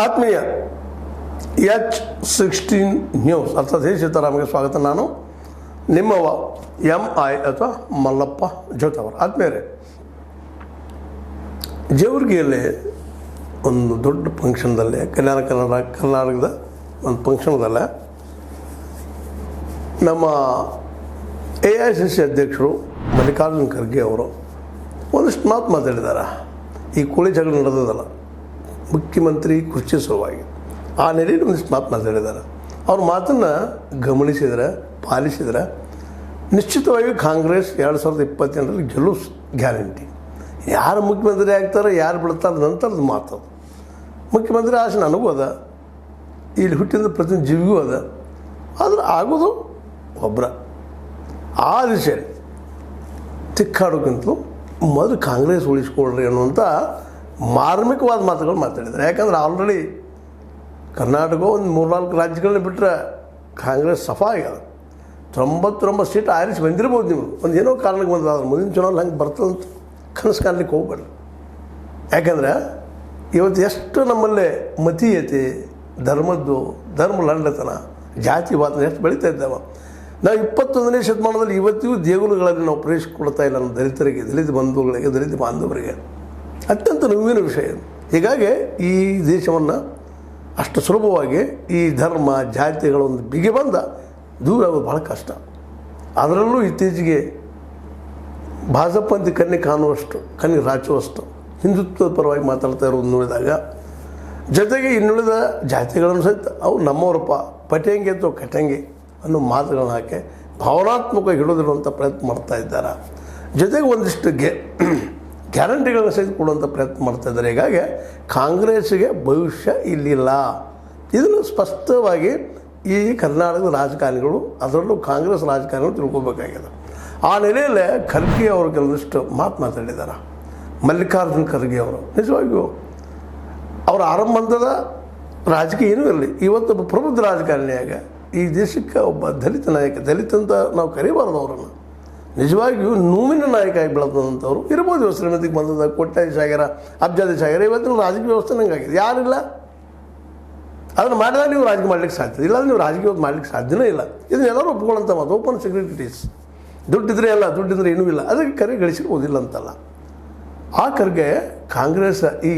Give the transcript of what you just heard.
ಆತ್ಮೀಯ H16 news ಅರ್ಥಾತ್ ಹೇ ಸೀತಾರಾಮ್ಗೆ ಸ್ವಾಗತ. ನಾನು ನಿಮ್ಮವ MI ಅಥವಾ ಮಲ್ಲಪ್ಪ ಜೋತವರ್. ಆತ್ಮೀಯರೇ, ಜೇವರ್ಗಿಯಲ್ಲಿ ಒಂದು ದೊಡ್ಡ ಫಂಕ್ಷನ್ದಲ್ಲೇ ಕರ್ನಾಟಕದ ಒಂದು ಫಂಕ್ಷನ್ದಲ್ಲೇ ನಮ್ಮ AICC ಅಧ್ಯಕ್ಷರು ಮಲ್ಲಿಕಾರ್ಜುನ್ ಖರ್ಗೆ ಅವರು ಒಂದಿಷ್ಟು ಮಾತಾಡಿದ್ದಾರೆ. ಈ ಕೋಳಿ ಜಗಳ ನಡೆದದಲ್ಲ, ಮುಖ್ಯಮಂತ್ರಿ ಕುರ್ಚಿ ಸಲುವಾಗಿ ಆ ನೆಲೆಯಲ್ಲಿ ಒಂದಿಷ್ಟು ಮಾತಾಡಿದ್ದಾರೆ. ಅವ್ರ ಮಾತನ್ನು ಗಮನಿಸಿದರೆ ಪಾಲಿಸಿದರೆ ನಿಶ್ಚಿತವಾಗಿ ಕಾಂಗ್ರೆಸ್ 2028ರಲ್ಲಿ ಗೆಲ್ಲುವ ಗ್ಯಾರಂಟಿ. ಯಾರು ಮುಖ್ಯಮಂತ್ರಿ ಆಗ್ತಾರೆ, ಯಾರು ಬಿಡ್ತಾರೆ ನಂತರದ ಮಾತು. ಮುಖ್ಯಮಂತ್ರಿ ಆಸೆ ನನಗೂ ಅದ, ಇಲ್ಲಿ ಹುಟ್ಟಿದ ಪ್ರತಿ ಜೀವಿಗೂ ಅದ, ಆದ್ರೆ ಆಗೋದು ಒಬ್ಬರ. ಆ ದಿಶೆ ತಿಕ್ಕಾಡೋಕ್ಕಿಂತಲೂ ಮೊದಲು ಕಾಂಗ್ರೆಸ್ ಉಳಿಸ್ಕೊಳ್ರಿ ಅನ್ನುವಂಥ ಮಾರ್ಮಿಕವಾದ ಮಾತುಗಳು ಮಾತಾಡಿದ್ದಾರೆ. ಯಾಕಂದ್ರೆ ಆಲ್ರೆಡಿ ಕರ್ನಾಟಕ ಒಂದು 3-4 ರಾಜ್ಯಗಳನ್ನ ಬಿಟ್ಟರೆ ಕಾಂಗ್ರೆಸ್ ಸಫಾ ಆಗ್ಯದ. 99 ಸೀಟ್ ಆರಿಸಿ ಬಂದಿರ್ಬೋದು. ನೀವು ಒಂದು ಏನೋ ಕಾರಣಕ್ಕೆ ಬಂದ, ಆದ್ರೆ ಮುಂದಿನ ಚುನಾವಣೆ ಹಂಗೆ ಬರ್ತದಂತ ಕನಸು ಕಾಣಲಿಕ್ಕೆ ಹೋಗ್ಬೇಡ್ರಿ. ಯಾಕಂದ್ರೆ ಇವತ್ತು ಎಷ್ಟು ನಮ್ಮಲ್ಲಿ ಮತೀಯತೆ, ಧರ್ಮ ಲಂಡತನ, ಜಾತಿವಾದ ಎಷ್ಟು ಬೆಳೀತಾ ಇದ್ದಾವೆ. ನಾವು 21ನೇ ಶತಮಾನದಲ್ಲಿ ಇವತ್ತಿಗೂ ದೇಗುಲಗಳಲ್ಲಿ ನಾವು ಪ್ರವೇಶಿಸ್ಕೊಳ್ತಾ ಇಲ್ಲ. ನಮ್ಮ ದಲಿತರಿಗೆ, ದಲಿತ ಬಂಧುಗಳಿಗೆ, ದಲಿತ ಬಾಂಧವರಿಗೆ ಅತ್ಯಂತ ನೋವಿನ ವಿಷಯ. ಹೀಗಾಗಿ ಈ ದೇಶವನ್ನು ಅಷ್ಟು ಸುಲಭವಾಗಿ ಈ ಧರ್ಮ ಜಾತಿಗಳೊಂದು ಬಿಗಿ ಬಂದ ದೂರ ಆಗೋದು ಭಾಳ ಕಷ್ಟ. ಅದರಲ್ಲೂ ಇತ್ತೀಚೆಗೆ ಭಾಜಪಂತಿ ಕಣ್ಣಿಗೆ ರಾಚುವಷ್ಟು ಹಿಂದುತ್ವದ ಪರವಾಗಿ ಮಾತಾಡ್ತಾ ಇರೋದು ನೋಡಿದಾಗ, ಜೊತೆಗೆ ಇನ್ನುಳಿದ ಜಾತಿಗಳನ್ನು ಸಹಿತ ಅವು ನಮ್ಮವರಪ್ಪ ಪಟೇಂಗೆ ಅಥವಾ ಕಟಂಗೆ ಅನ್ನೋ ಮಾತುಗಳನ್ನು ಹಾಕಿ ಭಾವನಾತ್ಮಕವಾಗಿ ಹಿಡಿದಿರುವಂಥ ಪ್ರಯತ್ನ ಮಾಡ್ತಾ ಇದ್ದಾರೆ. ಜೊತೆಗೆ ಒಂದಿಷ್ಟು ಗ್ಯಾರಂಟಿಗಳನ್ನು ಸಹಿತ ಕೊಡುವಂಥ ಪ್ರಯತ್ನ ಮಾಡ್ತಾ ಇದ್ದಾರೆ. ಹೀಗಾಗಿ ಕಾಂಗ್ರೆಸ್ಸಿಗೆ ಭವಿಷ್ಯ ಇಲ್ಲಿಲ್ಲ. ಇದನ್ನು ಸ್ಪಷ್ಟವಾಗಿ ಈ ಕರ್ನಾಟಕದ ರಾಜಕಾರಣಿಗಳು, ಅದರಲ್ಲೂ ಕಾಂಗ್ರೆಸ್ ರಾಜಕಾರಣಿಗಳು ತಿಳ್ಕೊಬೇಕಾಗಿದೆ. ಆ ನೆಲೆಯಲ್ಲೇ ಖರ್ಗೆ ಅವರು ಕೆಲವೊಂದಿಷ್ಟು ಮಾತಾಡಿದ್ದಾರೆ. ಮಲ್ಲಿಕಾರ್ಜುನ್ ಖರ್ಗೆ ಅವರು ನಿಜವಾಗಿಯೂ ಅವರ ಆರಂಭದ ರಾಜಕೀಯ ಏನೂ ಇರಲಿ, ಇವತ್ತೊಬ್ಬ ಪ್ರಬುದ್ಧ ರಾಜಕಾರಣಿಯಾಗ ಈ ದೇಶಕ್ಕೆ ಒಬ್ಬ ದಲಿತ ನಾಯಕ, ದಲಿತ ಅಂತ ನಾವು ಕರೀಬಾರ್ದು ಅವರನ್ನು, ನಿಜವಾಗಿಯೂ ನೋವಿನ ನಾಯಕ ಆಗಿ ಬೆಳೆದಂಥವ್ರು ಇರ್ಬೋದು. ಶ್ರೀಮತಿಗೆ ಬಂದದ ಕೋಟ್ಯಾಧೀಶ ಆಗ್ಯಾರ, ಅಬ್ಜಾಧೀಶ ಆಗ್ಯಾರ. ಇವತ್ತಿನ ರಾಜಕೀಯ ವ್ಯವಸ್ಥೆ ನಂಗಾಗಿದೆ. ಯಾರಿಲ್ಲ ಅದನ್ನು ಮಾಡಿದಾಗ ನೀವು ರಾಜಕೀಯ ಮಾಡ್ಲಿಕ್ಕೆ ಸಾಧ್ಯ ಇಲ್ಲ, ನೀವು ರಾಜಕೀಯ ಮಾಡ್ಲಿಕ್ಕೆ ಸಾಧ್ಯನೇ ಇಲ್ಲ. ಇದನ್ನ ಎಲ್ಲರೂ ಒಪ್ಕೊಳ್ಳೋಂಥ ಮಾತು. ಓಪನ್ ಸೆಕ್ರೆಟರೀಸ್ ದುಡ್ಡಿದ್ರೆ ಎಲ್ಲ, ದುಡ್ಡಿದ್ರೆ ಏನೂ ಇಲ್ಲ, ಅದಕ್ಕೆ ಕರೆ ಗಳಿಸಿರ್ಬೋದಿಲ್ಲ ಅಂತಲ್ಲ. ಆ ಕರ್ಗೆ ಕಾಂಗ್ರೆಸ್ ಈ